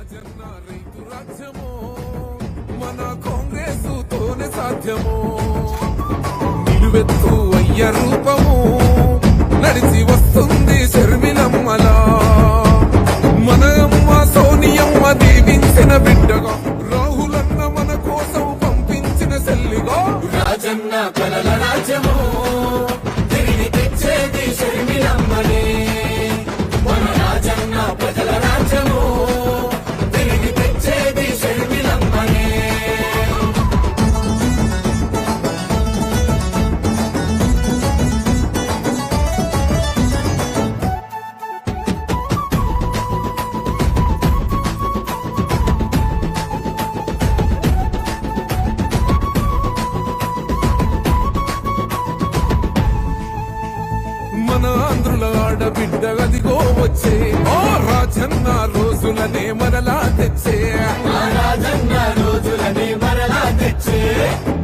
రాజన్న రైతు రాజ్యమో మన కాంగ్రెస్ తోనే సాధ్యమో నిలువెత్తు అయ్య రూపము నడిచి వస్తుంది శర్మిలమ్మలా మన అమ్మ సోనియమ్మ దీవించిన బిడ్డగా రాహులన్న మన కోసం పంపించిన సెల్లిగా రాజన్న కలల రాజ్యమో తిరిగి తెచ్చేది శర్మిలమ్మనే మన రాజన్న ప్రజల రాజ్యమో తిరిగి తెచ్చేది శర్మిలమ్మనే మన ఆంధ్రుల ఆడబిడ్డ గదిగో వచ్చే ఓ రాజన్న రోజులనే మరలా తెచ్చే రాజన్న రోజులనే మరలా తెచ్చే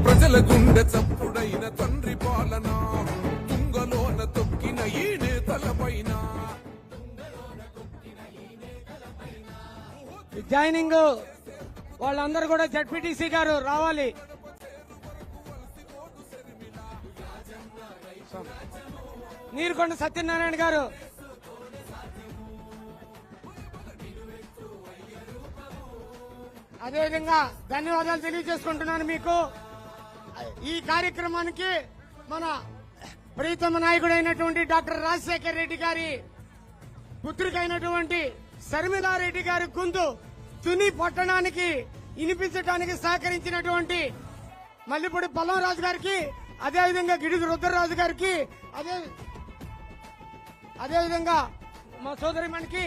ప్రజల గుండె చప్పుడైన తండ్రి పాలన తుంగలోన తొక్కిన ఈ నేతలపైన జాయినింగ్ వాళ్ళందరూ కూడా జడ్పీటీసీ గారు రావాలి. నీరుకొండ సత్యనారాయణ గారు, అదేవిధంగా ధన్యవాదాలు తెలియజేసుకుంటున్నాను మీకు. ఈ కార్యక్రమానికి మన ప్రీతమ నాయకుడైనటువంటి డాక్టర్ రాజశేఖర్ రెడ్డి గారి పుత్రికైనటువంటి శర్మిలారెడ్డి గారి గొంతు తుని పట్టణానికి వినిపించడానికి సహకరించినటువంటి మల్లిపూడి పల్లంరాజు గారికి, అదేవిధంగా గిడుగు రుద్రరాజు గారికి, అదేవిధంగా మా సోదరిమణికి